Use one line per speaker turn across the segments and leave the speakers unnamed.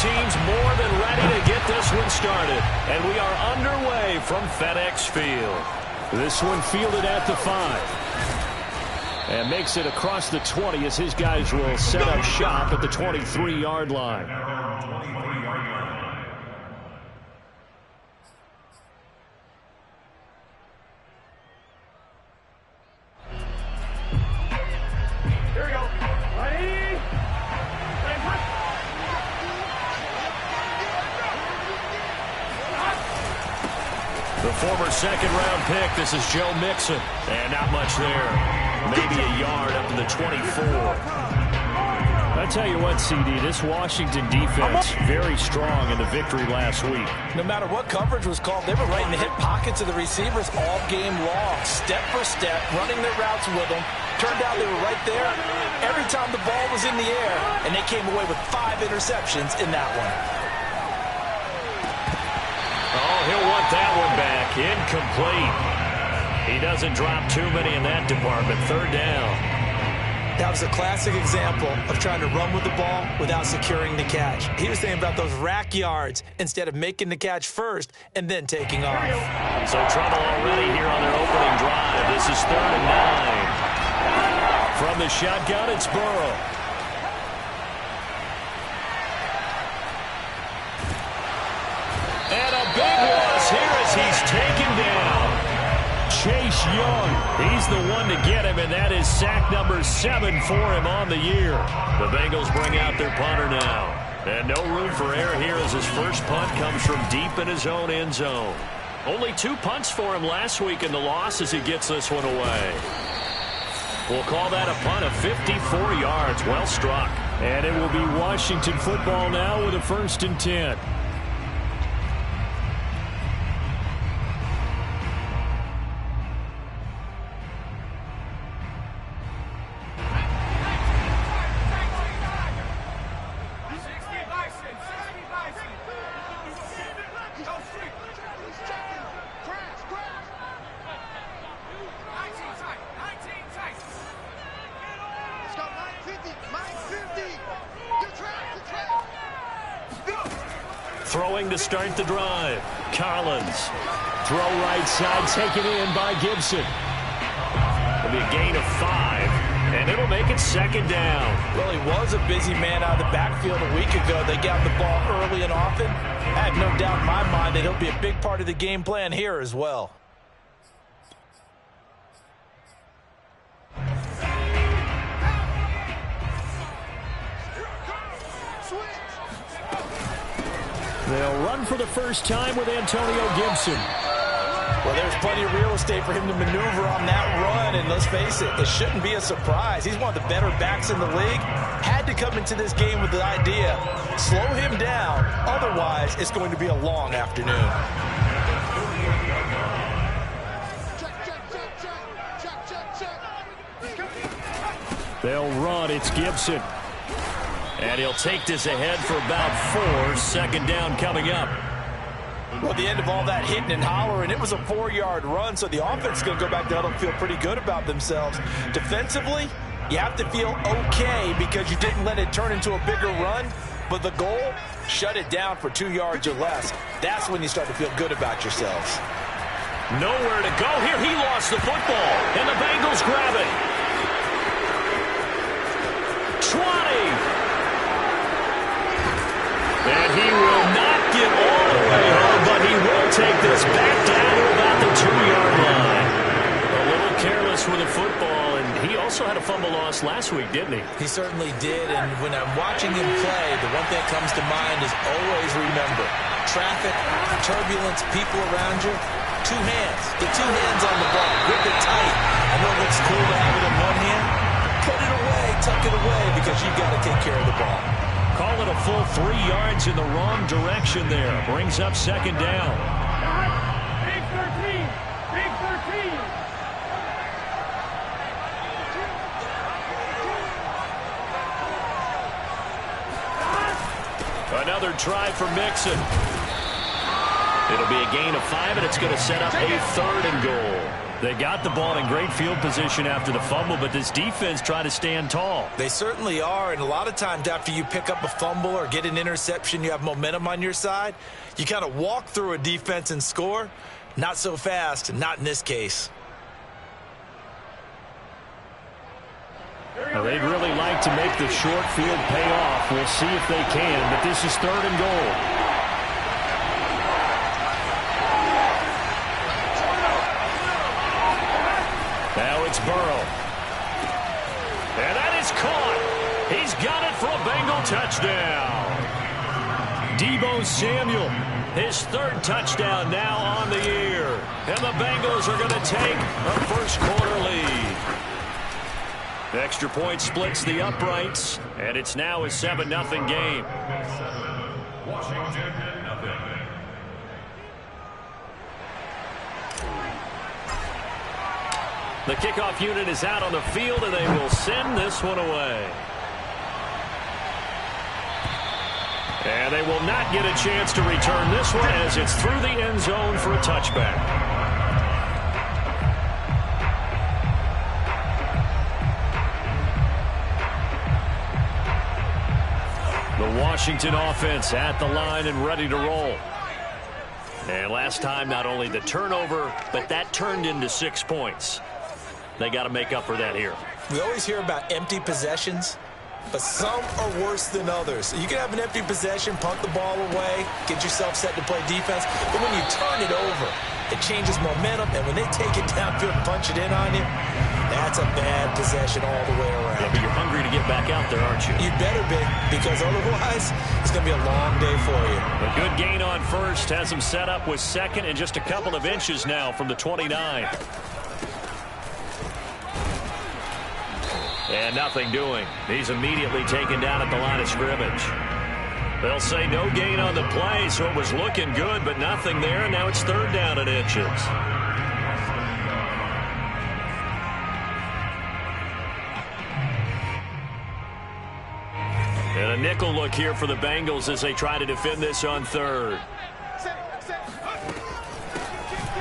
teams more than ready to get this one started. And we are underway from FedEx Field. This one fielded at the 5. And makes it across the 20 as his guys will set up shop at the 23-yard line. The former second-round pick, this is Joe Mixon. And not much there. Maybe a yard up to the 24. I tell you what, CD, this Washington defense very strong in the victory last week.
No matter what coverage was called, they were right in the hip pockets of the receivers all game long. Step for step, running their routes with them. Turned out they were right there every time the ball was in the air, and they came away with 5 interceptions in that one.
Oh, he'll want that one back. Incomplete. He doesn't drop too many in that department. 3rd down.
That was a classic example of trying to run with the ball without securing the catch. He was thinking about those rack yards instead of making the catch first and then taking off.
So trouble already here on their opening drive. This is 3rd and 9. From the shotgun, it's Burrow. And a big loss here as he's taken down. Chase Young, he's the one to get him, and that is sack number 7 for him on the year. The Bengals bring out their punter now. And no room for error here as his first punt comes from deep in his own end zone. Only 2 punts for him last week in the loss as he gets this one away. We'll call that a punt of 54 yards. Well struck. And it will be Washington football now with a 1st and 10. Throwing to start the drive. Collins. Throw right side, taken in by Gibson. It'll be a gain of 5, and it'll make it 2nd down.
Well, he was a busy man out of the backfield a week ago. They got the ball early and often. I have no doubt in my mind that he'll be a big part of the game plan here as well.
They'll run for the first time with Antonio Gibson.
Well, there's plenty of real estate for him to maneuver on that run, and let's face it, it shouldn't be a surprise. He's one of the better backs in the league. Had to come into this game with the idea, slow him down, otherwise it's going to be a long afternoon.
They'll run, it's Gibson. And he'll take this ahead for about 4. 2nd down coming up.
Well, the end of all that hitting and hollering, it was a 4-yard run, so the offense is going to go back down and feel pretty good about themselves. Defensively, you have to feel okay because you didn't let it turn into a bigger run, but the goal, shut it down for 2 yards or less. That's when you start to feel good about yourselves.
Nowhere to go here. He lost the football, and the Bengals grab it. 20. And he will not get all the way home, but he will take this back down to about the 2-yard line. A little careless with the football, and he also had a fumble loss last week, didn't he?
He certainly did, and when I'm watching him play, the one thing that comes to mind is always remember, traffic, turbulence, people around you, 2 hands. Get 2 hands on the ball. Grip it tight. I know it looks cool to have it in one hand. Put it away, tuck it away, because you've got to take care of the ball.
Call it a full 3 yards in the wrong direction there. Brings up 2nd down.
Big 13. Big 13.
Another try for Mixon. It'll be a gain of 5, and it's going to set up a 3rd and goal. They got the ball in great field position after the fumble, but this defense tried to stand tall.
They certainly are, and a lot of times after you pick up a fumble or get an interception, you have momentum on your side. You kind of walk through a defense and score. Not so fast, not in this case.
Now, they'd really like to make the short field pay off. We'll see if they can, but this is 3rd and goal. Now it's Burrow. And that is caught. He's got it for a Bengal touchdown. Deebo Samuel, his 3rd touchdown now on the year. And the Bengals are going to take a first-quarter lead. The extra point splits the uprights, and it's now a 7-0 game.
Washington, nothing.
The kickoff unit is out on the field, and they will send this one away. And they will not get a chance to return this one as it's through the end zone for a touchback. The Washington offense at the line and ready to roll. And last time, not only the turnover, but that turned into 6 points. They got to make up for that here.
We always hear about empty possessions, but some are worse than others. You can have an empty possession, punt the ball away, get yourself set to play defense, but when you turn it over, it changes momentum, and when they take it downfield and punch it in on you, that's a bad possession all the way around.
Yeah, but you're hungry to get back out there, aren't you?
You better be, because otherwise, it's going to be a long day for you.
A good gain on first has him set up with 2nd and just a couple of inches now from the 29. And nothing doing. He's immediately taken down at the line of scrimmage. They'll say no gain on the play, so it was looking good, but nothing there, and now it's 3rd down and inches. And a nickel look here for the Bengals as they try to defend this on 3rd.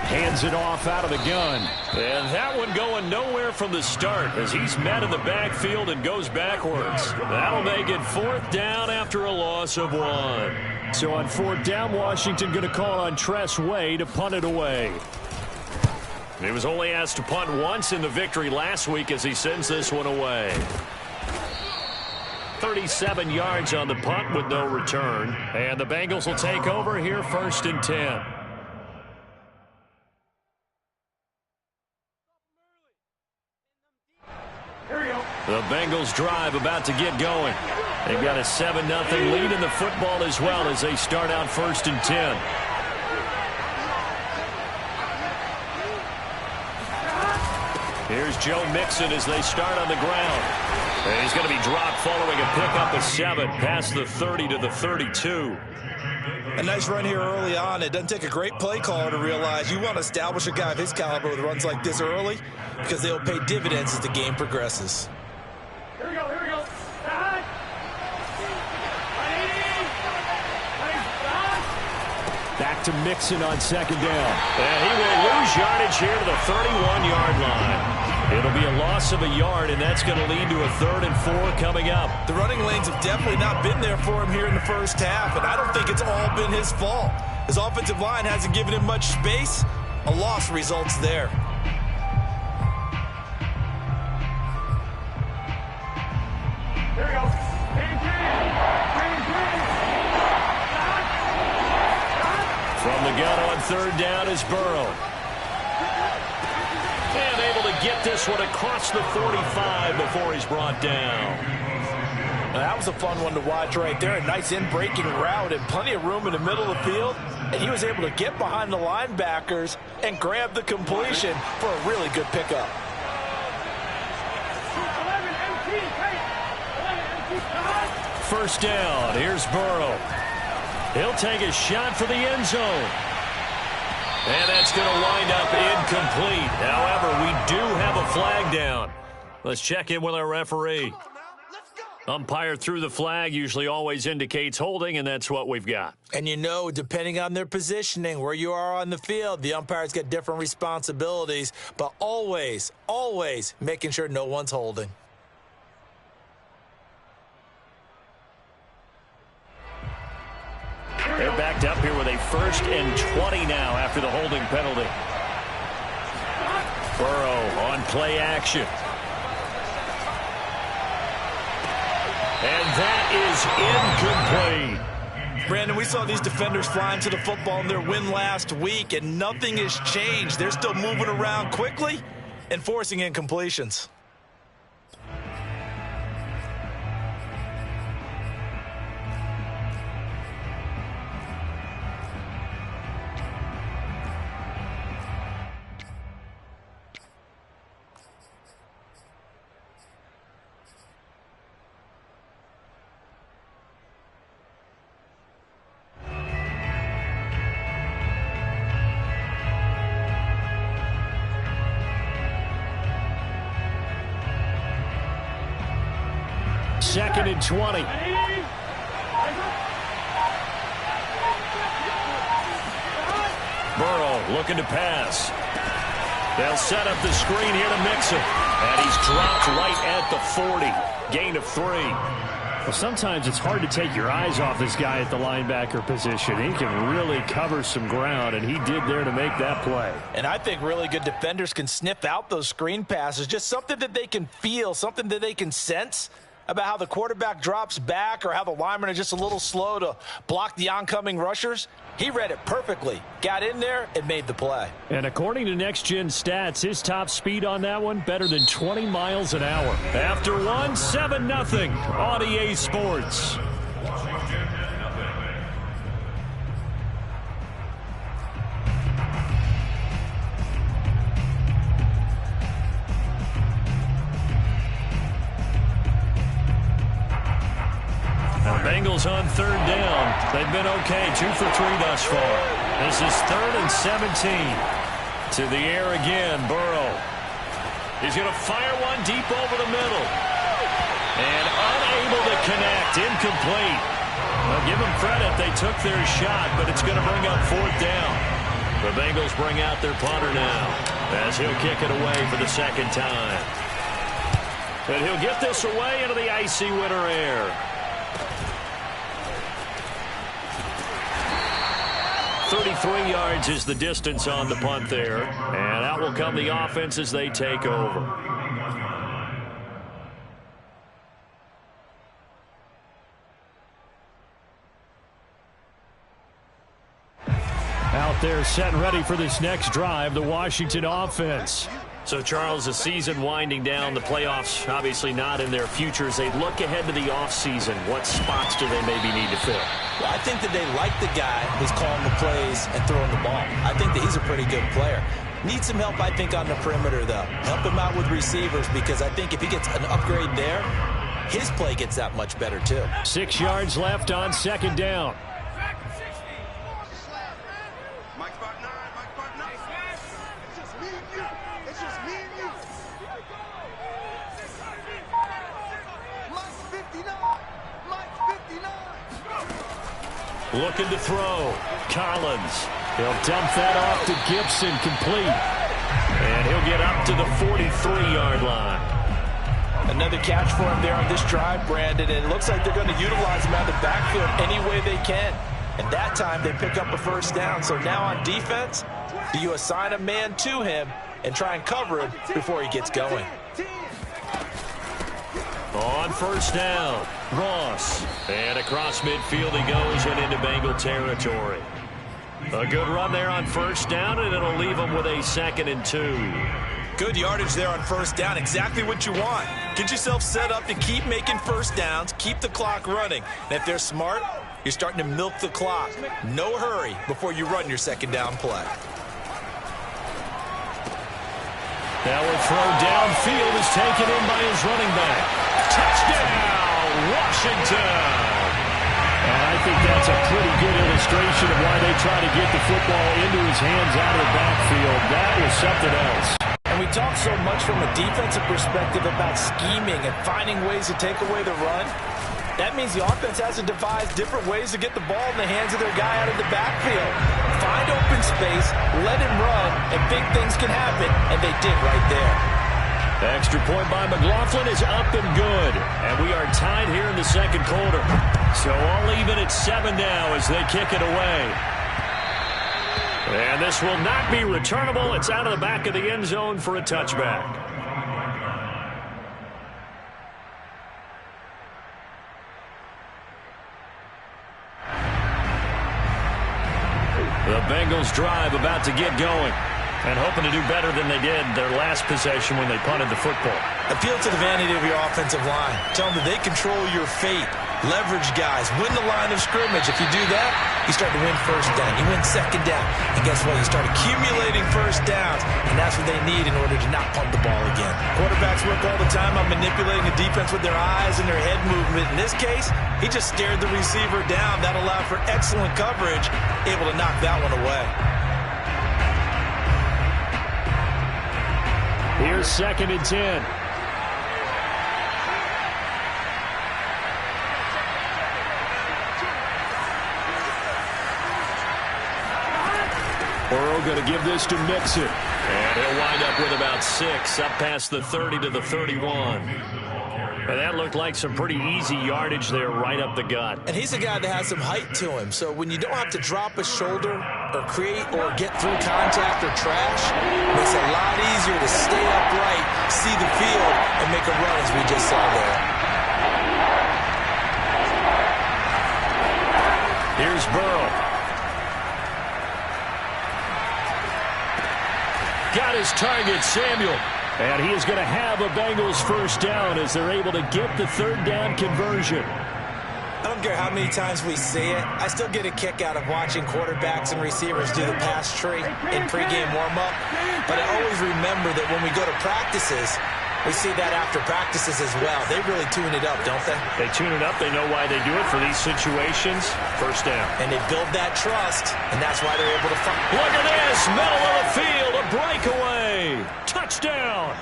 Hands it off out of the gun. And that one going nowhere from the start as he's met in the backfield and goes backwards. That'll make it 4th down after a loss of 1. So on 4th down, Washington going to call on Tress Way to punt it away. He was only asked to punt once in the victory last week as he sends this one away. 37 yards on the punt with no return. And the Bengals will take over here 1st and 10. The Bengals drive about to get going. They've got a 7-0 lead in the football as well as they start out 1st and 10. Here's Joe Mixon as they start on the ground. And he's going to be dropped following a pickup of 7 past the 30 to the 32.
A nice run here early on. It doesn't take a great play caller to realize you want to establish a guy of his caliber with runs like this early because they'll pay dividends as the game progresses.
Here we go, here we go.
Back to Mixon on 2nd down. And he will lose yardage here to the 31-yard line. It'll be a loss of a yard, and that's going to lead to a 3rd and 4 coming up.
The running lanes have definitely not been there for him here in the first half, and I don't think it's all been his fault. His offensive line hasn't given him much space. A loss results there.
Here we go.
From the gun on 3rd down is Burrow. And able to get this one across the 45 before he's brought down.
Now, that was a fun one to watch right there. A nice in-breaking route and plenty of room in the middle of the field. And he was able to get behind the linebackers and grab the completion for a really good pickup.
First down. Here's Burrow. He'll take a shot for the end zone. And that's going to wind up incomplete. However, we do have a flag down. Let's check in with our referee. Umpire threw the flag, usually always indicates holding, and that's what we've got.
And you know, depending on their positioning, where you are on the field, the umpires get different responsibilities, but always, always making sure no one's holding.
They're backed up here with a 1st and 20 now after the holding penalty. Burrow on play action. And that is incomplete.
Brandon, we saw these defenders flying to the football in their win last week, and nothing has changed. They're still moving around quickly and forcing incompletions.
Second and 20. Burrow looking to pass. They'll set up the screen here to Mixon. And he's dropped right at the 40. Gain of 3.
Well, sometimes it's hard to take your eyes off this guy at the linebacker position. He can really cover some ground, and he did there to make that play.
And I think really good defenders can sniff out those screen passes. Just something that they can feel, something that they can sense about how the quarterback drops back or how the linemen are just a little slow to block the oncoming rushers. He read it perfectly, got in there, and made the play.
And according to Next Gen Stats, his top speed on that one, better than 20 miles an hour.
After one, 7-0 on EA Sports. Bengals on 3rd down. They've been okay, 2 for 3 thus far. This is 3rd and 17. To the air again, Burrow. He's going to fire one deep over the middle. And unable to connect, incomplete. Well, give them credit, they took their shot, but it's going to bring up 4th down. The Bengals bring out their punter now, as he'll kick it away for the 2nd time. And he'll get this away into the icy winter air. 33 yards is the distance on the punt there. And out will come the offense as they take over.
Out there set and ready for this next drive, the Washington offense.
So, Charles, the season winding down, the playoffs obviously not in their futures. They look ahead to the offseason. What spots do they maybe need to fill?
Well, I think that they like the guy who's calling the plays and throwing the ball. I think that he's a pretty good player. Needs some help, I think, on the perimeter, though. Help him out with receivers, because I think if he gets an upgrade there, his play gets that much better, too.
6 yards left on 2nd down.
Looking to throw. Collins.
He'll dump that off to Gibson, complete.
And he'll get up to the 43-yard line.
Another catch for him there on this drive, Brandon. And it looks like they're going to utilize him out of the backfield any way they can. And that time they pick up a 1st down. So now on defense, do you assign a man to him and try and cover him before he gets going?
On 1st down, Ross. And across midfield he goes and into Bengal territory. A good run there on 1st down, and it'll leave him with a 2nd and 2.
Good yardage there on 1st down. Exactly what you want. Get yourself set up to keep making 1st downs, keep the clock running. And if they're smart, you're starting to milk the clock. No hurry before you run your 2nd down play.
Now a throw downfield is taken in by his running back. Touchdown, Washington!
And I think that's a pretty good illustration of why they try to get the football into his hands out of the backfield. That was something else.
And we talk so much from a defensive perspective about scheming and finding ways to take away the run. That means the offense has to devise different ways to get the ball in the hands of their guy out of the backfield. Find open space, let him run, and big things can happen, and they did right there.
The extra point by McLaughlin is up and good. And we are tied here in the second quarter. So all even at 7 now as they kick it away. And this will not be returnable. It's out of the back of the end zone for a touchback. The Bengals drive about to get going and hoping to do better than they did their last possession when they punted the football.
Appeal to the vanity of your offensive line. Tell them that they control your fate. Leverage guys. Win the line of scrimmage. If you do that, you start to win first down. You win second down. And guess what? You start accumulating first downs. And that's what they need in order to not punt the ball again. Quarterbacks work all the time on manipulating the defense with their eyes and their head movement. In this case, he just stared the receiver down. That allowed for excellent coverage. Able to knock that one away.
Here's 2nd and 10. Burrow going to give this to Mixon. And he'll wind up with about 6, up past the 30 to the 31. And that looked like some pretty easy yardage there right up the gut.
And he's a guy that has some height to him. So when you don't have to drop a shoulder or create or get through contact or trash, it makes it a lot easier to stay upright, see the field, and make a run as we just saw there.
Here's Burrow. Got his target, Samuel. And he is going to have a Bengals first down as they're able to get the 3rd down conversion.
I don't care how many times we see it. I still get a kick out of watching quarterbacks and receivers do the pass tree in pregame warm-up. But I always remember that when we go to practices, we see that after practices as well. They really tune it up, don't they?
They tune it up. They know why they do it for these situations. First down.
And they build that trust, and that's why they're able to find.
Look at this. Middle of the field. A breakaway. Touchdown.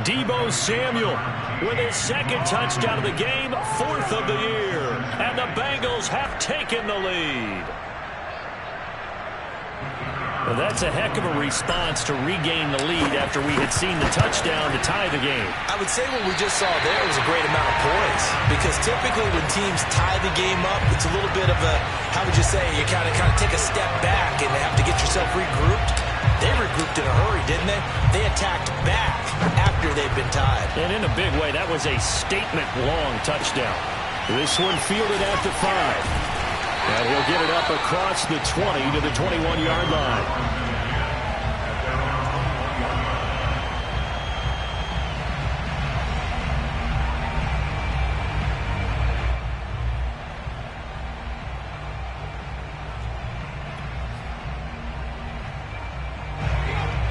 Deebo Samuel with his 2nd touchdown of the game, 4th of the year. And the Bengals have taken the lead. Well, that's a heck of a response to regain the lead after we had seen the touchdown to tie the game.
I would say what we just saw there was a great amount of poise, because typically when teams tie the game up, it's a little bit of a, how would you say, you kind of take a step back and have to get yourself regrouped. They regrouped in a hurry, didn't they? They attacked back after they'd been tied.
And in a big way, that was a statement-long touchdown. This one fielded at the 5. And he'll get it up across the 20 to the 21-yard line.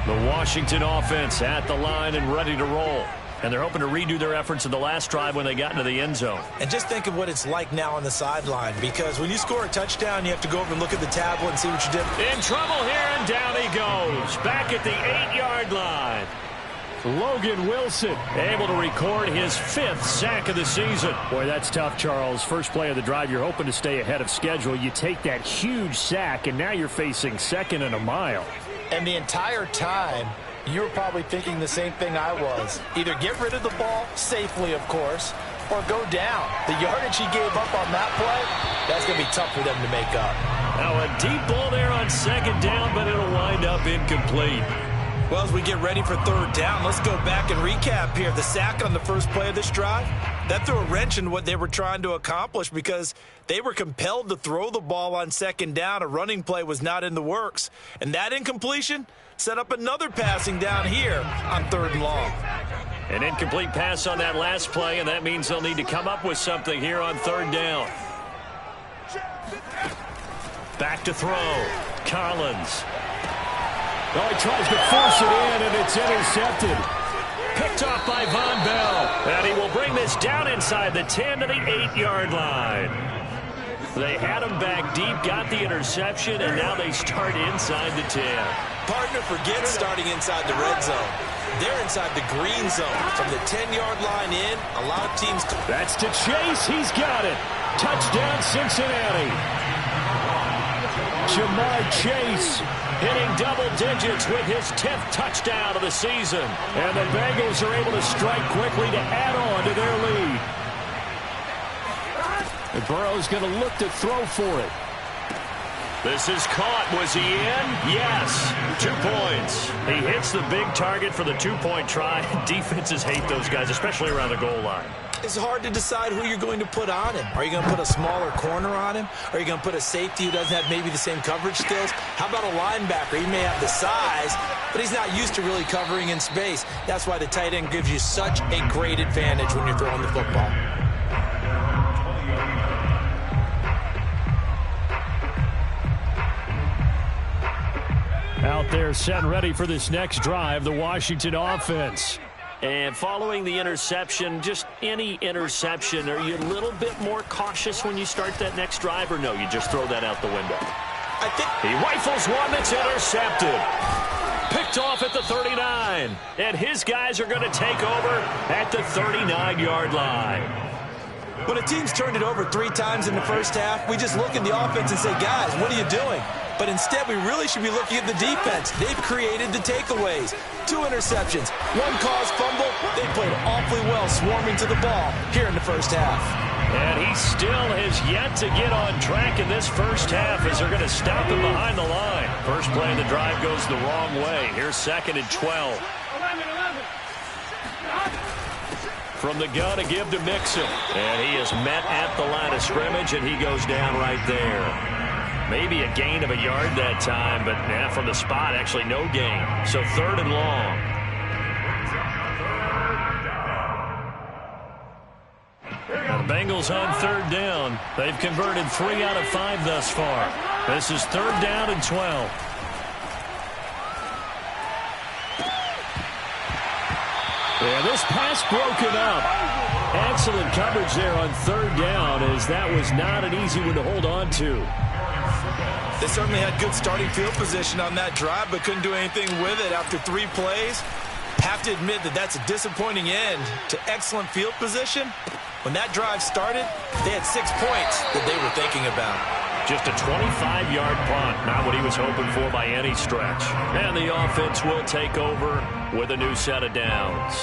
The Washington offense at the line and ready to roll. And they're hoping to redo their efforts in the last drive when they got into the end zone.
And just think of what it's like now on the sideline, because when you score a touchdown, you have to go over and look at the tablet and see what you did.
In trouble here, and down he goes. Back at the 8-yard line. Logan Wilson able to record his 5th sack of the season. Boy, that's tough, Charles. First play of the drive, you're hoping to stay ahead of schedule. You take that huge sack, and now you're facing 2nd and a mile.
And the entire time, you were probably thinking the same thing I was. Either get rid of the ball, safely of course, or go down. The yardage he gave up on that play, that's going to be tough for them to make up.
Now a deep ball there on 2nd down, but it'll wind up incomplete.
Well, as we get ready for 3rd down, let's go back and recap here. The sack on the first play of this drive, that threw a wrench in what they were trying to accomplish, because they were compelled to throw the ball on 2nd down. A running play was not in the works. And that incompletion set up another passing down here on 3rd and long.
An incomplete pass on that last play, and that means they'll need to come up with something here on 3rd down. Back to throw. Collins. Oh, he tries to force it in, and it's intercepted. Picked off by Von Bell. And he will bring this down inside the 10 to the 8-yard line. They had him back deep, got the interception, and now they start inside the 10.
Partner forgets starting inside the red zone. They're inside the green zone. From the 10-yard line in, a lot of teams...
That's to Chase. He's got it. Touchdown, Cincinnati. Jamar Chase hitting double digits with his 10th touchdown of the season. And the Bengals are able to strike quickly to add on to their lead. And Burrow's going to look to throw for it. This is caught. Was he in? Yes. 2 points. He hits the big target for the 2-point try. Defenses hate those guys, especially around the goal line.
It's hard to decide who you're going to put on him. Are you going to put a smaller corner on him? Are you going to put a safety who doesn't have maybe the same coverage skills? How about a linebacker? He may have the size, but he's not used to really covering in space. That's why the tight end gives you such a great advantage when you're throwing the football.
Out there set and ready for this next drive, the Washington offense. And following the interception, just any interception, are you a little bit more cautious when you start that next drive, or no, you just throw that out the window?
I think
he rifles one that's intercepted. Picked off at the 39. And his guys are going to take over at the 39-yard line.
When a team's turned it over 3 times in the first half, we just look at the offense and say, guys, what are you doing? But instead, we really should be looking at the defense. They've created the takeaways. 2 interceptions, 1 caused fumble. They played awfully well swarming to the ball here in the first half.
And he still has yet to get on track in this first half as they're going to stop him behind the line. First play of the drive goes the wrong way. Here's 2nd and 12. From the gun, a give to Mixon. And he is met at the line of scrimmage, and he goes down right there. Maybe a gain of a yard that time, but from the spot, actually no gain. So 3rd and long. Now the Bengals on 3rd down. They've converted 3 out of 5 thus far. This is 3rd down and 12. Yeah, this pass broken up. Excellent coverage there on 3rd down, as that was not an easy one to hold on to.
They certainly had good starting field position on that drive, but couldn't do anything with it after 3 plays. Have to admit that that's a disappointing end to excellent field position. When that drive started, they had 6 points that they were thinking about.
Just a 25-yard punt, not what he was hoping for by any stretch. And the offense will take over with a new set of downs.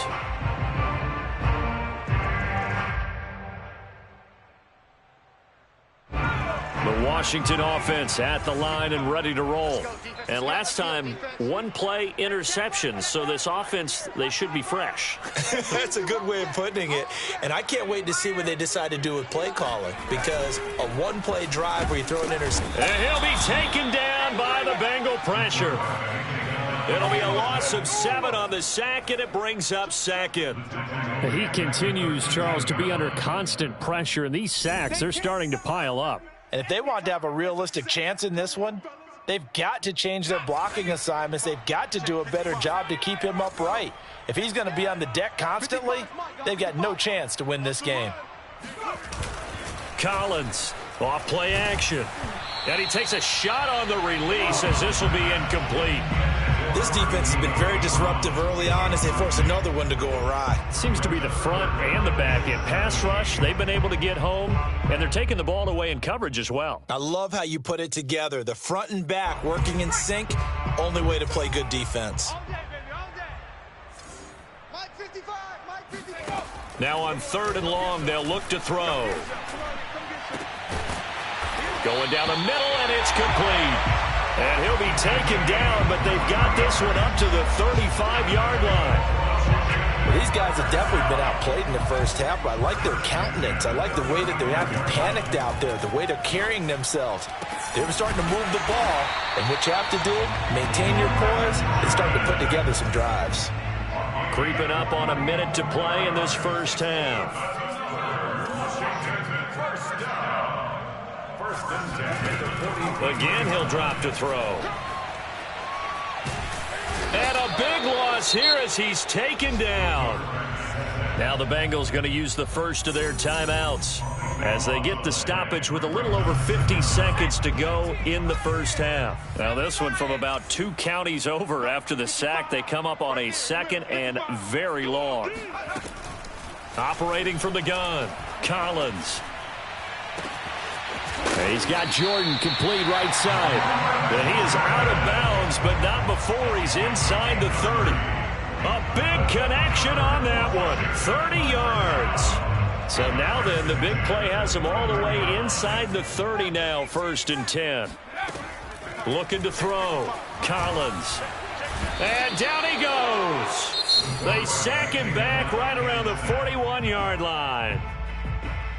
The Washington offense at the line and ready to roll. And last time, 1 play interception. So this offense, they should be fresh.
That's a good way of putting it. And I can't wait to see what they decide to do with play calling. Because a 1-play drive where you throw an interception.
And he'll be taken down by the Bengal pressure. It'll be a loss of 7 on the sack, and it brings up 2nd. He continues, Charles, to be under constant pressure. And these sacks, they're starting to pile up.
And if they want to have a realistic chance in this one, they've got to change their blocking assignments. They've got to do a better job to keep him upright. If he's going to be on the deck constantly, they've got no chance to win this game.
Collins, off play action. And he takes a shot on the release as this will be incomplete.
This defense has been very disruptive early on as they force another one to go awry.
Seems to be the front and the back. In pass rush, they've been able to get home, and they're taking the ball away in coverage as well.
I love how you put it together. The front and back working in sync, only way to play good defense.
Now on 3rd and long, they'll look to throw. Going down the middle, and it's complete. And he'll be taken down, but they've got this one up to the 35-yard line.
Well, these guys have definitely been outplayed in the first half, but I like their countenance. I like the way that they're having panicked out there, the way they're carrying themselves. They're starting to move the ball, and what you have to do, maintain your poise and start to put together some drives.
Creeping up on a minute to play in this first half. Again, he'll drop to throw. And a big loss here as he's taken down. Now the Bengals going to use the first of their timeouts as they get the stoppage with a little over 50 seconds to go in the first half. Now this one from about 2 counties over after the sack. They come up on a 2nd and very long. Operating from the gun, Collins. He's got Jordan complete right side. And he is out of bounds, but not before he's inside the 30. A big connection on that one. 30 yards. So now then, the big play has him all the way inside the 30 now, 1st and 10. Looking to throw. Collins. And down he goes. They sack him back right around the 41-yard line.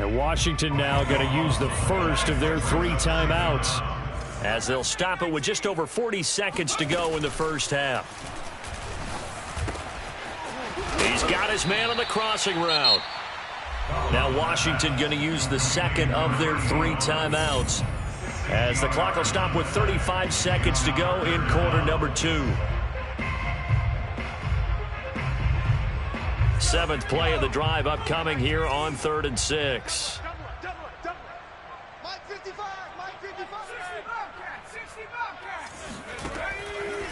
And Washington now going to use the first of their 3 timeouts as they'll stop it with just over 40 seconds to go in the first half. He's got his man on the crossing route. Now Washington going to use the 2nd of their 3 timeouts as the clock will stop with 35 seconds to go in quarter number 2. 7th play of the drive upcoming here on 3rd and 6.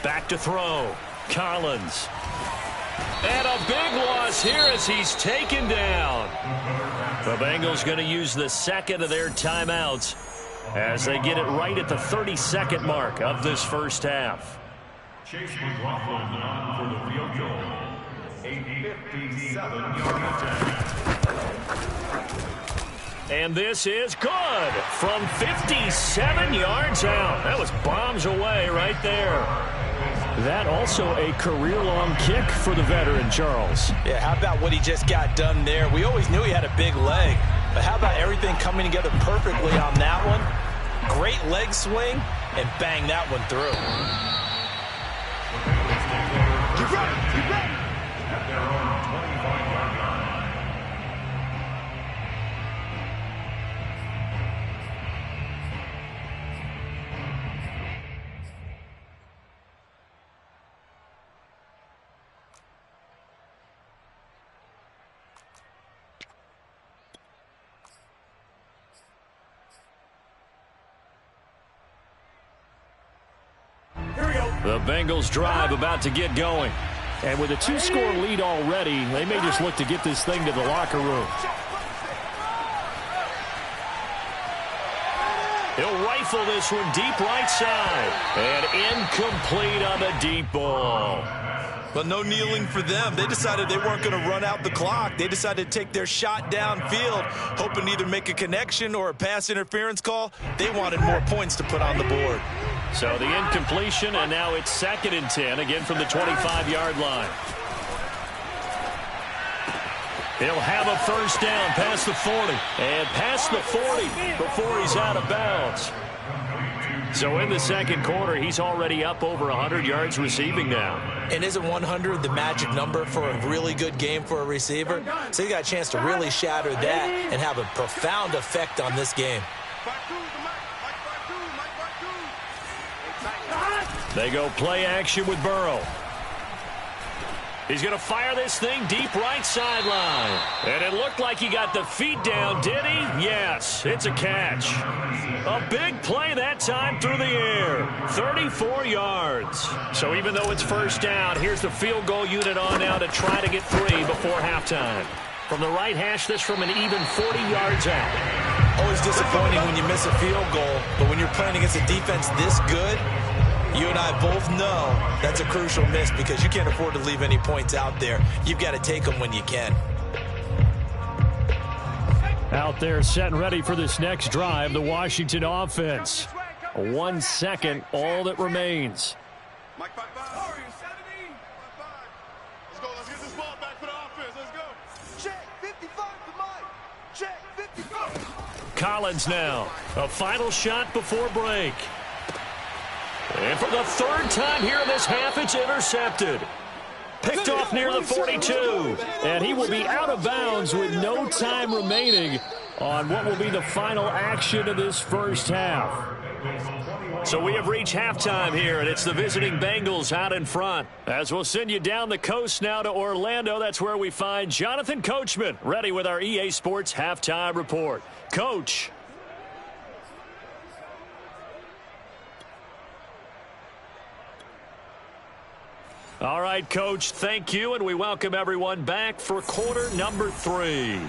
Back to throw. Collins. And a big loss here as he's taken down. The Bengals going to use the 2nd of their timeouts as they get it right at the 32nd mark of this first half.
Chase McLaughlin for the field goal. A 57-yard attempt.
And this is good from 57 yards out. That was bombs away right there. That also a career-long kick for the veteran, Charles.
Yeah, how about what he just got done there? We always knew he had a big leg, but how about everything coming together perfectly on that one? Great leg swing, and bang that one through.
Keep running, keep running. At their own 25-yard line.
The Bengals drive about to get going.
And with a 2-score lead already, they may just look to get this thing to the locker room.
He'll rifle this one deep right side. And incomplete on the deep ball.
But no kneeling for them. They decided they weren't going to run out the clock. They decided to take their shot downfield, hoping to either make a connection or a pass interference call. They wanted more points to put on the board.
So the incompletion, and now it's 2nd and 10, again from the 25-yard line. He'll have a first down past the 40. And past the 40 before he's out of bounds. So in the 2nd quarter, he's already up over 100 yards receiving now.
And isn't 100 the magic number for a really good game for a receiver? So he got a chance to really shatter that and have a profound effect on this game.
They go play action with Burrow. He's going to fire this thing deep right sideline. And it looked like he got the feet down, did he? Yes, it's a catch. A big play that time through the air. 34 yards. So even though it's first down, here's the field goal unit on now to try to get 3 before halftime. From the right hash, this from an even 40 yards out.
Always disappointing when you miss a field goal, but when you're playing against a defense this good, you and I both know that's a crucial miss because you can't afford to leave any points out there. You've got to take them when you can.
Out there set and ready for this next drive, the Washington offense. 1 second, all that remains.
Mike, 5-5. Let's go. Let's get this ball back for the offense. Let's go. Check 55 for Mike. Check 55.
Collins now. A final shot before break. And for the 3rd time here in this half, it's intercepted. Picked off near the 42. And he will be out of bounds with no time remaining on what will be the final action of this first half. So we have reached halftime here, and it's the visiting Bengals out in front. As we'll send you down the coast now to Orlando, that's where we find Jonathan Coachman, ready with our EA Sports halftime report. Coach. All right, Coach, thank you, and we welcome everyone back for quarter number 3.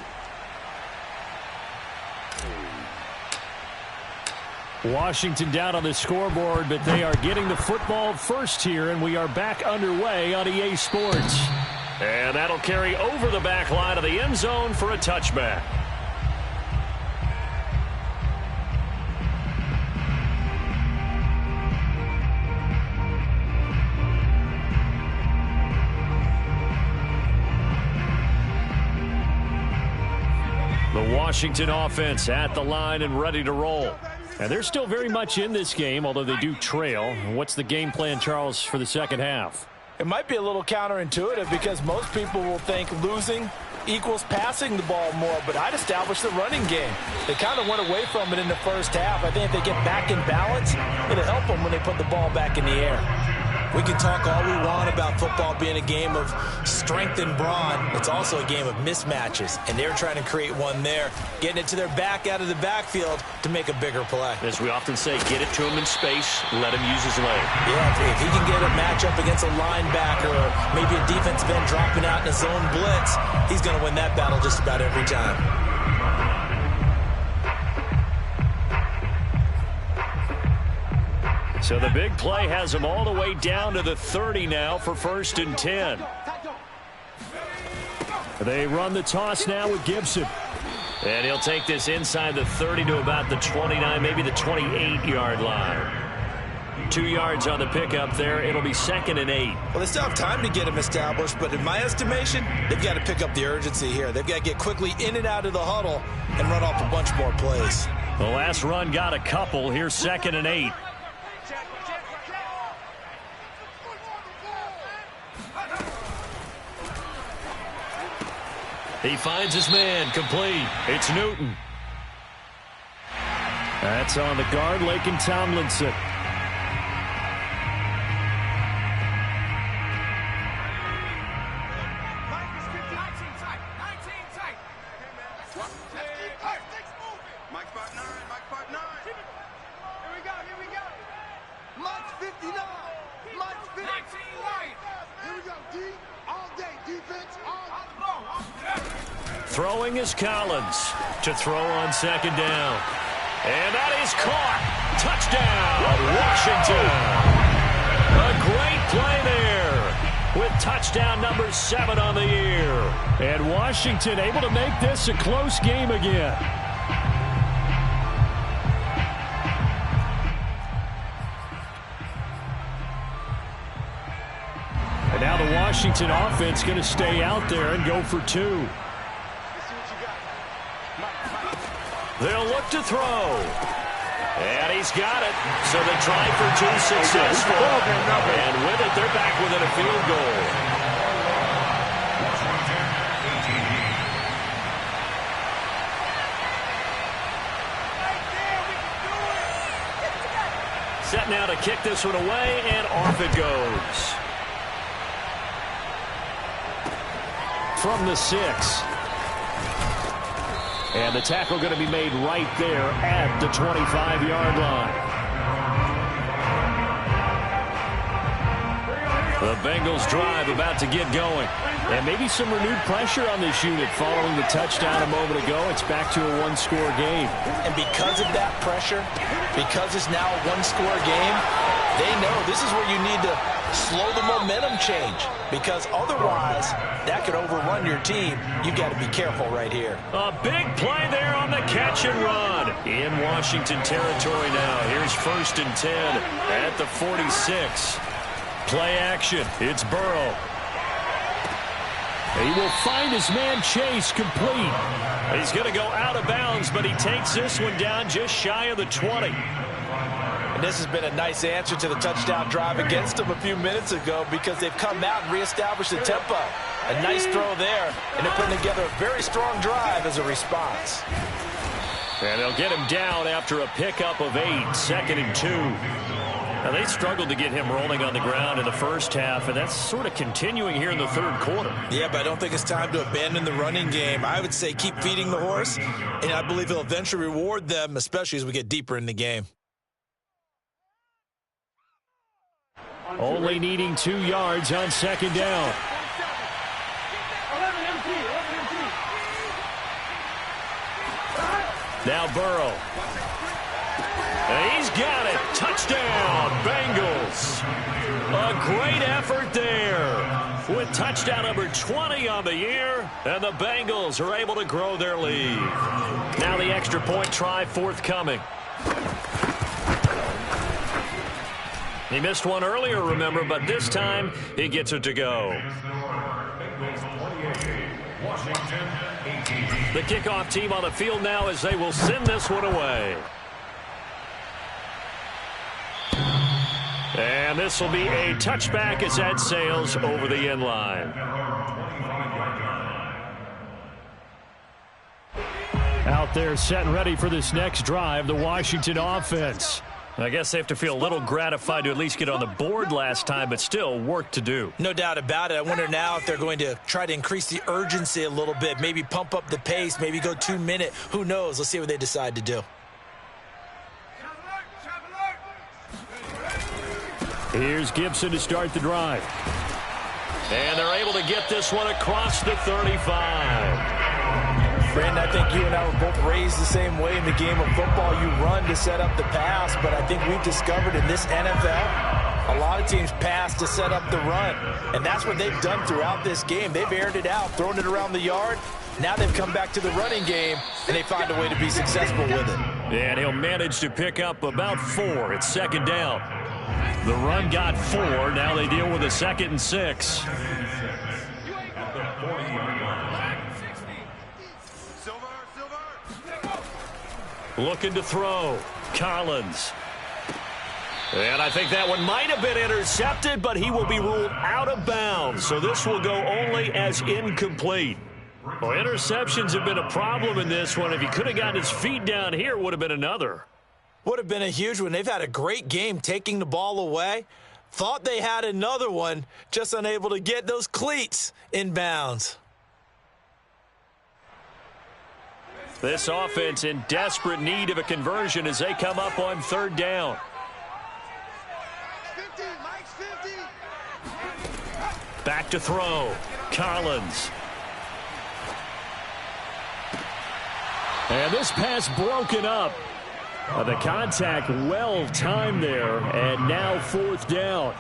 Washington down on the scoreboard, but they are getting the football first here, and we are back underway on EA Sports. And that'll carry over the back line of the end zone for a touchback. The Washington offense at the line and ready to roll. And they're still very much in this game, although they do trail. What's the game plan, Charles, for the second half?
It might be a little counterintuitive because most people will think losing equals passing the ball more, but I'd establish the running game. They kind of went away from it in the first half. I think if they get back in balance, it'll help them when they put the ball back in the air. We can talk all we want about football being a game of strength and brawn. It's also a game of mismatches, and they're trying to create one there, getting it to their back out of the backfield to make a bigger play.
As we often say, get it to him in space, let him use his leg.
Yeah, if he can get a matchup against a linebacker or maybe a defensive end dropping out in a zone blitz, he's going to win that battle just about every time.
So the big play has him all the way down to the 30 now for 1st and 10. They run the toss now with Gibson. And he'll take this inside the 30 to about the 29, maybe the 28-yard line. 2 yards on the pickup there. It'll be 2nd and 8.
Well, they still have time to get him established, but in my estimation, they've got to pick up the urgency here. They've got to get quickly in and out of the huddle and run off a bunch more plays.
The last run got a couple. Here's 2nd and 8. He finds his man, complete. It's Newton. That's on the guard, Laken Tomlinson. Throwing is Collins to throw on 2nd down. And that is caught. Touchdown, Washington. A great play there with touchdown number 7 on the year. And Washington able to make this a close game again. And now the Washington offense going to stay out there and go for 2. They'll look to throw. And he's got it. So they try for 2 successful. And with it, they're back within a field goal. Set now to kick this one away, and off it goes. From the 6. And the tackle going to be made right there at the 25-yard line. The Bengals drive about to get going. And maybe some renewed pressure on this unit following the touchdown a moment ago. It's back to a 1-score game.
And because of that pressure, because it's now a 1-score game, they know this is where you need to slow the momentum change. Because otherwise, that could overrun your team. You've got to be careful right here.
A big play there on the catch and run. In Washington territory now. Here's 1st and 10 at the 46. Play action. It's Burrow. He will find his man Chase complete. He's going to go out of bounds, but he takes this one down just shy of the 20.
And this has been a nice answer to the touchdown drive against them a few minutes ago because they've come out and reestablished the tempo. A nice throw there, and they're putting together a very strong drive as a response.
And they'll get him down after a pickup of 8, 2nd and 2. Now, they struggled to get him rolling on the ground in the first half, and that's sort of continuing here in the third quarter.
Yeah, but I don't think it's time to abandon the running game. I would say keep feeding the horse, and I believe he'll eventually reward them, especially as we get deeper in the game.
Only needing 2 yards on 2nd down. Now Burrow. And he's got it. Touchdown, Bengals. A great effort there. With touchdown number 20 on the year, and the Bengals are able to grow their lead. Now the extra point try forthcoming. He missed one earlier, remember, but this time he gets it to go. The kickoff team on the field now as they will send this one away. And this will be a touchback as that sails over the end line. Out there set and ready for this next drive, the Washington offense. I guess they have to feel a little gratified to at least get on the board last time, but still work to do.
No doubt about it. I wonder now if they're going to try to increase the urgency a little bit, maybe pump up the pace, maybe go 2 minute. Who knows? Let's see what they decide to do.
Here's Gibson to start the drive.
And they're able to get this one across the 35.
Brandon, I think you and I were both raised the same way in the game of football. You run to set up the pass, but I think we've discovered in this NFL, a lot of teams pass to set up the run. And that's what they've done throughout this game. They've aired it out, thrown it around the yard. Now they've come back to the running game, and they find a way to be successful with it.
And he'll manage to pick up about 4. It's 2nd down. The run got 4. Now they deal with a 2nd and 6. Looking to throw. Collins. And I think that one might have been intercepted, but he will be ruled out of bounds. So this will go only as incomplete. Well, interceptions have been a problem in this one. If he could have gotten his feet down here, it would have been another.
Would have been a huge one. They've had a great game taking the ball away. Thought they had another one, just unable to get those cleats in bounds.
This offense in desperate need of a conversion as they come up on 3rd down.
50, Mike's 50.
Back to throw. Collins.
And this pass broken up. The contact well timed there, and now 4th down.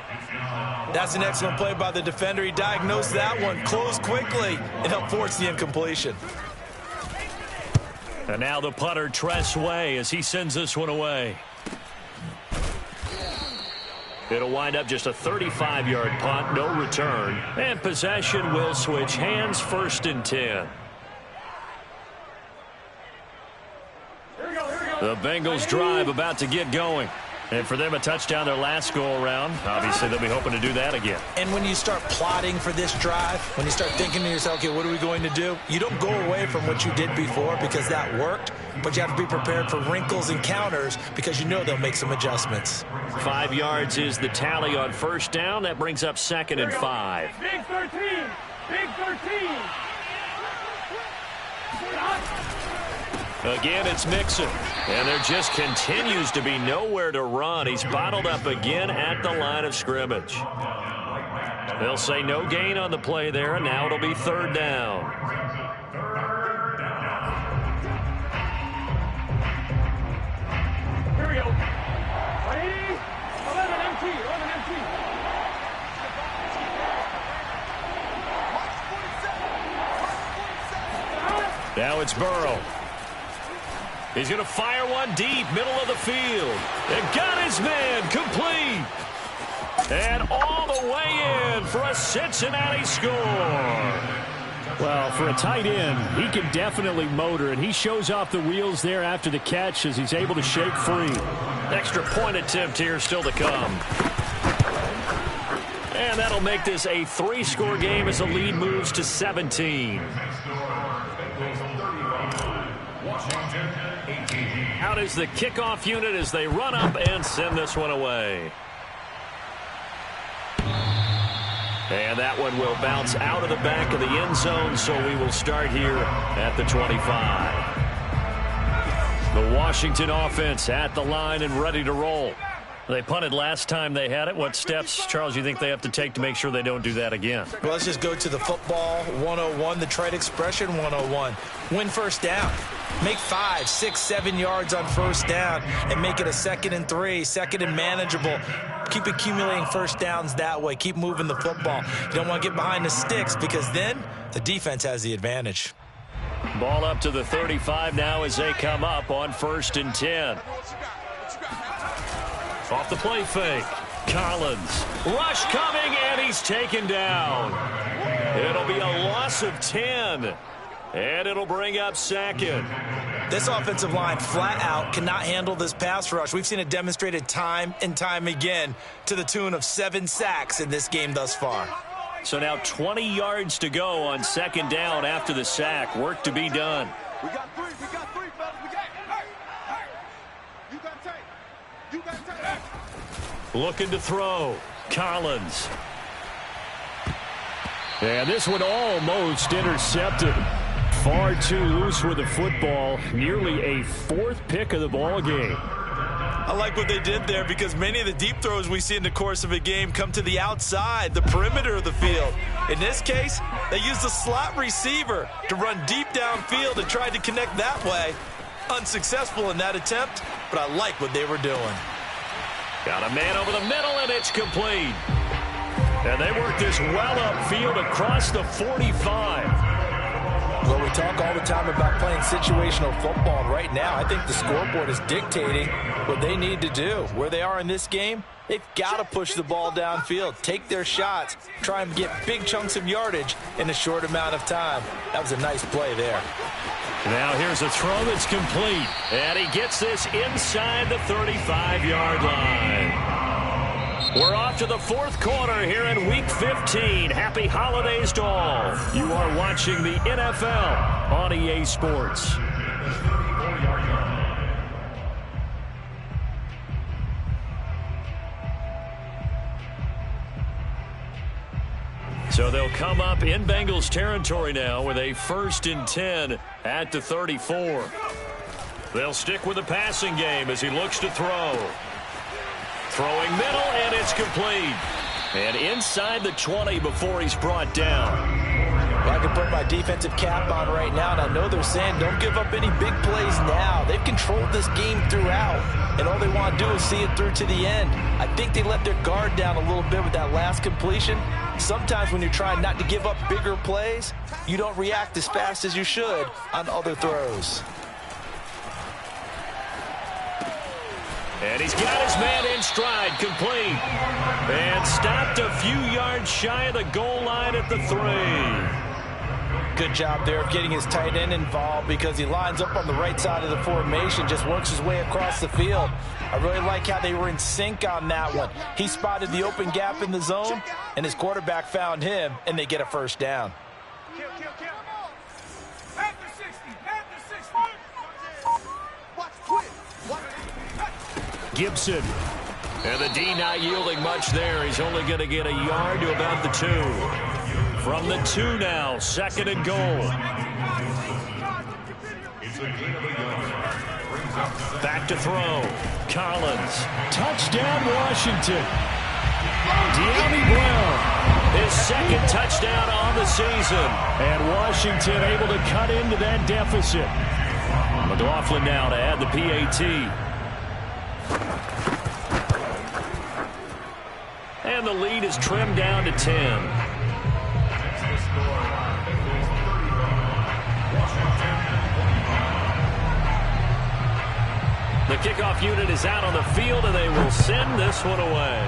That's an excellent play by the defender. He diagnosed that one, closed quickly, and helped force the incompletion.
And now the punter, Tress Way, as he sends this one away. It'll wind up just a 35-yard punt, no return. And possession will switch hands, 1st and 10. The Bengals drive about to get going. And for them, a touchdown their last go-around. Obviously, they'll be hoping to do that again.
And when you start plotting for this drive, when you start thinking to yourself, okay, what are we going to do? You don't go away from what you did before because that worked, but you have to be prepared for wrinkles and counters because you know they'll make some adjustments.
5 yards is the tally on 1st down. That brings up 2nd and 5.
Big 13. Big 13.
Again, it's Mixon. And there just continues to be nowhere to run. He's bottled up again at the line of scrimmage. They'll say no gain on the play there, and now it'll be 3rd down.
Here we go. Ready? 11 empty. 11 empty.
Now it's Burrow. He's going to fire one deep, middle of the field. And got his man, complete. And all the way in for a Cincinnati score.
Well, for a tight end, he can definitely motor, and he shows off the wheels there after the catch as he's able to shake free.
Extra point attempt here still to come. And that'll make this a 3-score game as the lead moves to 17.
Washington
Out is the kickoff unit as they run up and send this one away. And that one will bounce out of the back of the end zone, so we will start here at the 25. The Washington offense at the line and ready to roll. They punted last time they had it. What steps, Charles, you think they have to take to make sure they don't do that again?
Well, let's just go to the football 101, the trade expression 101. Win first down. Make 5, 6, 7 yards on first down and make it a 2nd and 3, 2nd and manageable. Keep accumulating first downs that way. Keep moving the football. You don't want to get behind the sticks because then the defense has the advantage.
Ball up to the 35 now as they come up on 1st and 10. Off the play fake. Collins. Rush coming, and he's taken down. It'll be a loss of 10. And it'll bring up 2nd.
This offensive line flat out cannot handle this pass rush. We've seen it demonstrated time and time again to the tune of 7 sacks in this game thus far.
So now 20 yards to go on 2nd down after the sack. Work to be done.
We got 3, fellas. We got, hey. You got tape. You got tape.
Looking to throw. Collins. And this one almost intercepted. Far too loose with the football. Nearly a 4th pick of the ball game.
I like what they did there because many of the deep throws we see in the course of a game come to the outside, the perimeter of the field. In this case, they used the slot receiver to run deep downfield and tried to connect that way. Unsuccessful in that attempt, but I like what they were doing.
Got a man over the middle, and it's complete. And they work this well upfield across the 45.
Well, we talk all the time about playing situational football, and right now I think the scoreboard is dictating what they need to do. Where they are in this game, they've got to push the ball downfield, take their shots, try and get big chunks of yardage in a short amount of time. That was a nice play there.
Now here's a throw that's complete, and he gets this inside the 35-yard line. We're off to the 4th quarter here in Week 15. Happy holidays to all. You are watching the NFL on EA Sports. So they'll come up in Bengals territory now with a 1st and 10 at the 34. They'll stick with the passing game as he looks to throw. Throwing middle, and it's complete. And inside the 20 before he's brought down.
I can put my defensive cap on right now, and I know they're saying don't give up any big plays now. They've controlled this game throughout, and all they want to do is see it through to the end. I think they let their guard down a little bit with that last completion. Sometimes when you're trying not to give up bigger plays, you don't react as fast as you should on other throws.
And he's got his man in stride, complete. And stopped a few yards shy of the goal line at the 3.
Good job there of getting his tight end involved because he lines up on the right side of the formation, just works his way across the field. I really like how they were in sync on that one. He spotted the open gap in the zone, and his quarterback found him, and they get a 1st down.
Gibson. And the D not yielding much there. He's only going to get a yard to about the 2. From the 2 now, 2nd and goal. Back to throw. Collins. Touchdown, Washington. De'Ami Brown. His 2nd touchdown on the season. And Washington able to cut into that deficit. McLaughlin now to add the PAT. And the lead is trimmed down to 10. The kickoff unit is out on the field, and they will send this one away.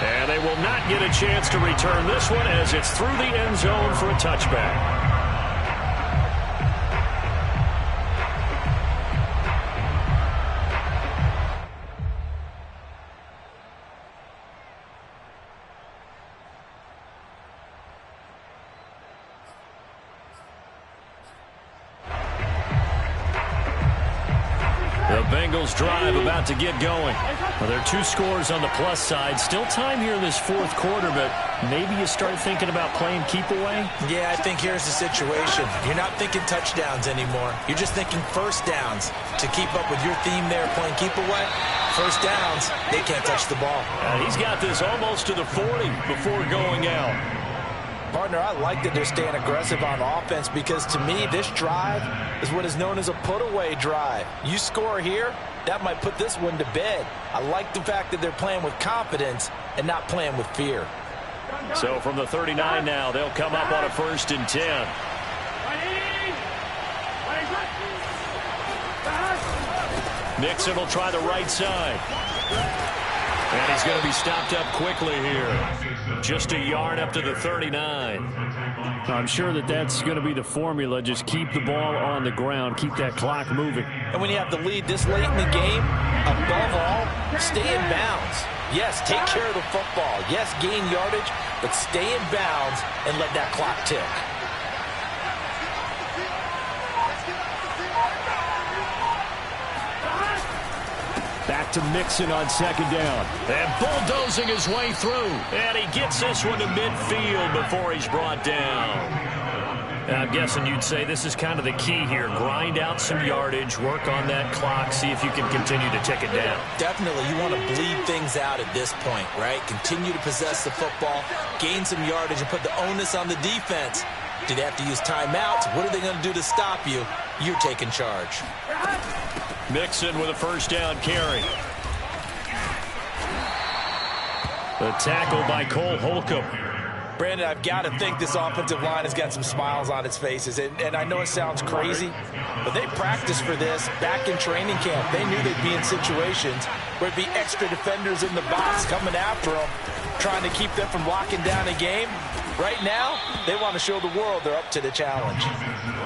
And they will not get a chance to return this one as it's through the end zone for a touchback. The Bengals drive about to get going. Well, there are 2 scores on the plus side. Still time here in this fourth quarter, but maybe you start thinking about playing keep away?
Yeah, I think here's the situation. You're not thinking touchdowns anymore. You're just thinking first downs. To keep up with your theme there, playing keep away, first downs, they can't touch the ball.
He's got this almost to the 40 before going out.
Partner, I like that they're staying aggressive on offense because to me, this drive is what is known as a put-away drive. You score here, that might put this one to bed. I like the fact that they're playing with confidence and not playing with fear.
So from the 39 now, they'll come up on a 1st and 10. Mixon will try the right side. And he's going to be stopped up quickly here. Just a yard up to the 39. I'm sure that that's going to be the formula. Just keep the ball on the ground. Keep that clock moving.
And when you have the lead this late in the game, above all, stay in bounds. Yes, take care of the football. Yes, gain yardage, but stay in bounds and let that clock tick.
Back to Mixon on 2nd down. And bulldozing his way through. And he gets this one to midfield before he's brought down. I'm guessing you'd say this is kind of the key here. Grind out some yardage, work on that clock, see if you can continue to tick it down.
Definitely, you want to bleed things out at this point, right? Continue to possess the football, gain some yardage, and put the onus on the defense. Do they have to use timeouts? What are they going to do to stop you? You're taking charge.
Mixon with a 1st down carry. The tackle by Cole Holcomb.
Brandon, I've got to think this offensive line has got some smiles on its faces. And I know it sounds crazy, but they practiced for this back in training camp. They knew they'd be in situations where it'd be extra defenders in the box coming after them, trying to keep them from locking down a game. Right now, they want to show the world they're up to the challenge.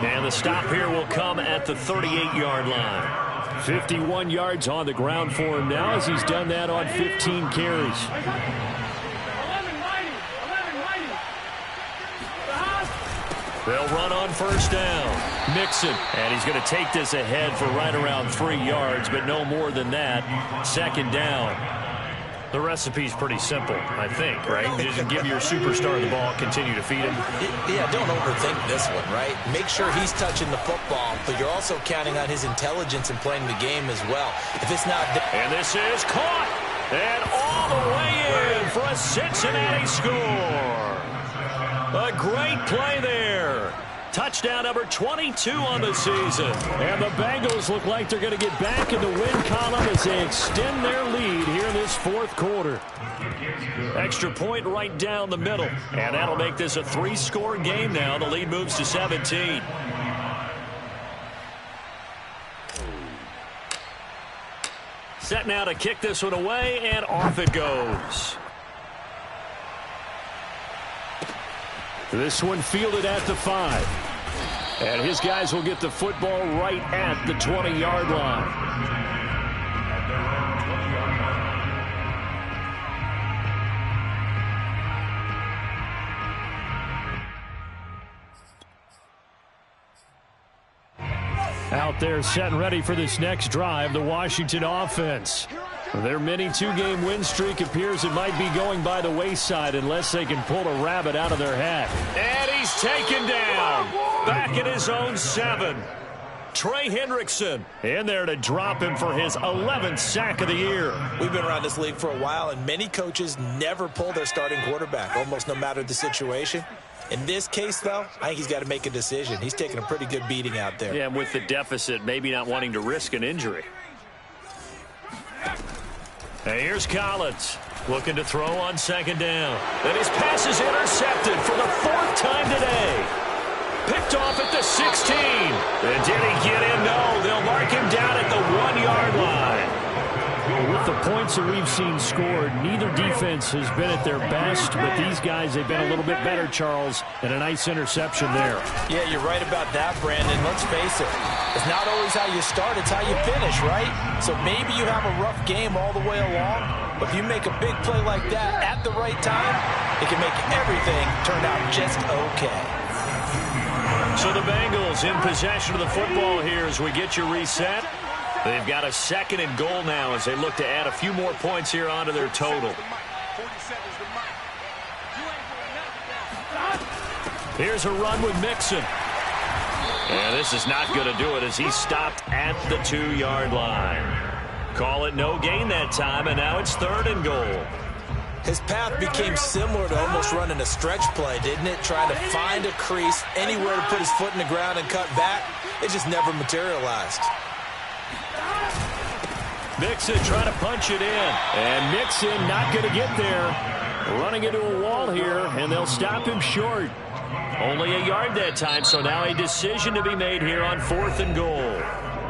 And the stop here will come at the 38-yard line. 51 yards on the ground for him now as he's done that on 15 carries. They'll run on 1st down. Mixon, and he's going to take this ahead for right around 3 yards, but no more than that. 2nd down. The recipe's pretty simple, I think, right? Just give your superstar the ball, continue to feed him.
Yeah, don't overthink this one, right? Make sure he's touching the football, but you're also counting on his intelligence in playing the game as well. If it's not...
And this is caught! And all the way in for a Cincinnati score! A great play there. Touchdown number 22 on the season. And the Bengals look like they're going to get back in the win column as they extend their lead here in this 4th quarter. Extra point right down the middle. And that'll make this a 3-score game now. The lead moves to 17. Set now to kick this one away, and off it goes. This one fielded at the 5. And his guys will get the football right at the 20-yard line. Out there set and ready for this next drive, the Washington offense. Their mini 2-game win streak appears it might be going by the wayside unless they can pull a rabbit out of their hat. And he's taken down. Back in his own 7. Trey Hendrickson in there to drop him for his 11th sack of the year.
We've been around this league for a while, and many coaches never pull their starting quarterback, almost no matter the situation. In this case, though, I think he's got to make a decision. He's taking a pretty good beating out there.
Yeah, and with the deficit, maybe not wanting to risk an injury. And here's Collins looking to throw on 2nd down. And his pass is intercepted for the 4th time today. Picked off at the 16. And did he get in? No, they'll mark him down at the 1-yard line. With the points that we've seen scored, neither defense has been at their best, but these guys, they've been a little bit better, Charles, and a nice interception there.
Yeah, you're right about that, Brandon. Let's face it. It's not always how you start, it's how you finish, right? So maybe you have a rough game all the way along, but if you make a big play like that at the right time, it can make everything turn out just okay.
So the Bengals in possession of the football here as we get you reset. They've got a 2nd and goal now as they look to add a few more points here onto their total. Here's a run with Mixon. And this is not going to do it as he stopped at the 2-yard line. Call it no gain that time, and now it's 3rd and goal.
His path became similar to almost running a stretch play, didn't it? Trying to find a crease, anywhere to put his foot in the ground and cut back. It just never materialized.
Mixon trying to punch it in. And Mixon not going to get there. Running into a wall here, and they'll stop him short. Only a yard that time, so now a decision to be made here on 4th and goal.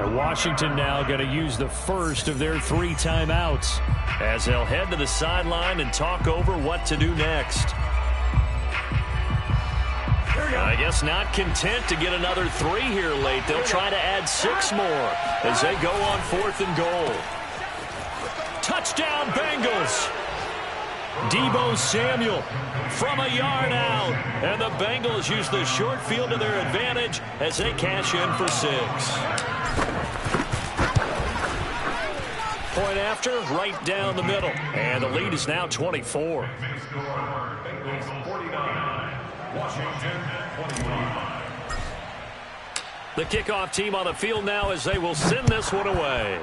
And Washington now going to use the first of their 3 timeouts as they'll head to the sideline and talk over what to do next. I guess not content to get another 3 here late. They'll try to add 6 more as they go on 4th and goal. Touchdown, Bengals! Deebo Samuel from a yard out. And the Bengals use the short field to their advantage as they cash in for 6. Point after, right down the middle. And the lead is now 24.
Bengals 49, Washington 21.
The kickoff team on the field now as they will send this one away.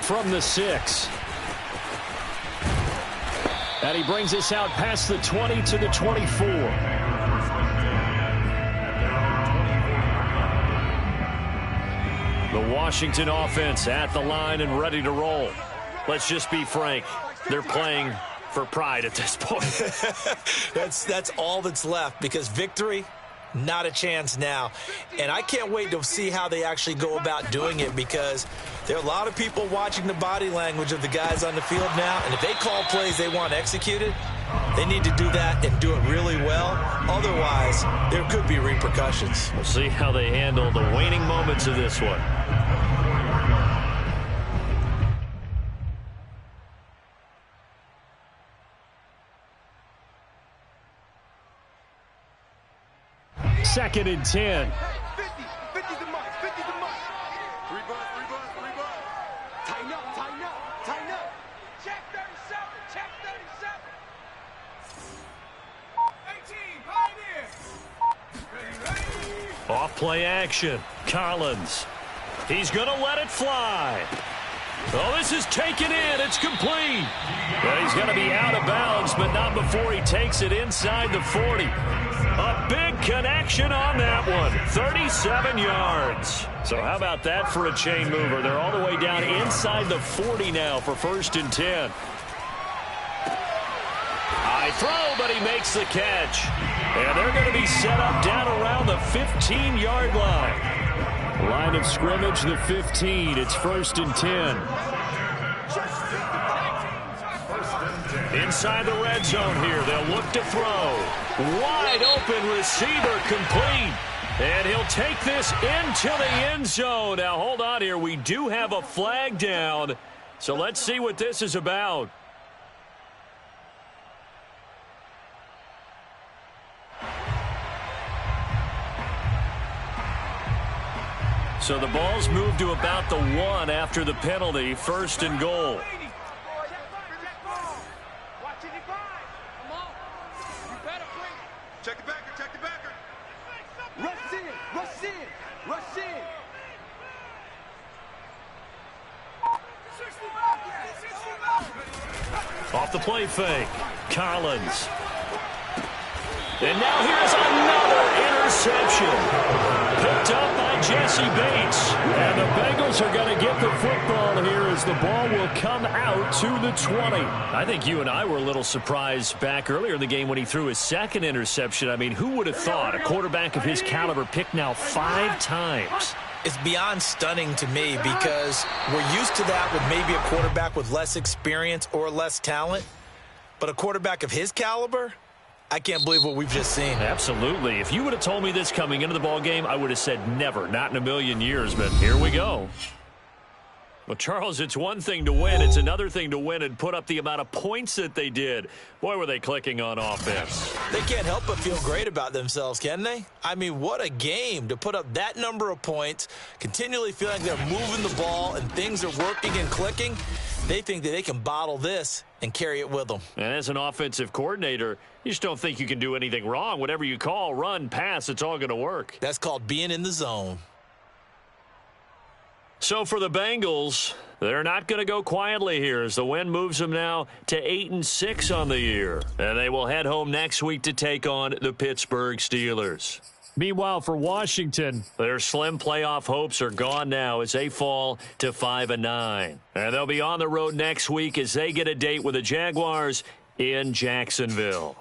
From the 6. And he brings us out past the 20 to the 24. The Washington offense at the line and ready to roll. Let's just be frank. They're playing for pride at this point.
That's all that's left, because victory, not a chance now. And I can't wait to see how they actually go about doing it, because there are a lot of people watching the body language of the guys on the field now, and if they call plays they want executed, they need to do that and do it really well. Otherwise, there could be repercussions.
We'll see how they handle the waning moments of this one. Second and 10.
50's the mark, 50's the mark. 3 bucks. Tighten up. Check 37, check 37. 18, pioneer.
Off play action. Collins. He's going to let it fly. Oh, this is taken in. It's complete. Well, he's going to be out of bounds, but not before he takes it inside the 40. A big connection on that one. 37 yards. So how about that for a chain mover? They're all the way down inside the 40 now for 1st and 10. High throw, but he makes the catch. And they're going to be set up down around the 15-yard line. Line of scrimmage, the 15. It's 1st and 10. Inside the red zone here. They'll look to throw. Wide open receiver, complete. And he'll take this into the end zone. Now, hold on here. We do have a flag down. So let's see what this is about. So the ball's moved to about the 1 after the penalty. 1st and goal.
Check the backer. Rush in.
Off the play fake. Collins. And now here's another interception. Picked up by Jesse Bates. And the Bengals are going to get the football here as the ball will come out to the 20. I think you and I were a little surprised back earlier in the game when he threw his 2nd interception. I mean, who would have thought a quarterback of his caliber picked now 5 times?
It's beyond stunning to me, because we're used to that with maybe a quarterback with less experience or less talent. But a quarterback of his caliber, I can't believe what we've just seen.
Absolutely. If you would have told me this coming into the ball game, I would have said never, not in a million years. But here we go. Well, Charles, it's one thing to win. It's another thing to win and put up the amount of points that they did. Boy, were they clicking on offense.
They can't help but feel great about themselves, can they? I mean, what a game to put up that number of points, continually feeling like they're moving the ball and things are working and clicking. They think that they can bottle this and carry it with them.
And as an offensive coordinator, you just don't think you can do anything wrong. Whatever you call, run, pass, it's all going to work.
That's called being in the zone.
So for the Bengals, they're not going to go quietly here as the win moves them now to 8-6 on the year. And they will head home next week to take on the Pittsburgh Steelers.
Meanwhile, for Washington,
their slim playoff hopes are gone now as they fall to 5-9. And they'll be on the road next week as they get a date with the Jaguars in Jacksonville.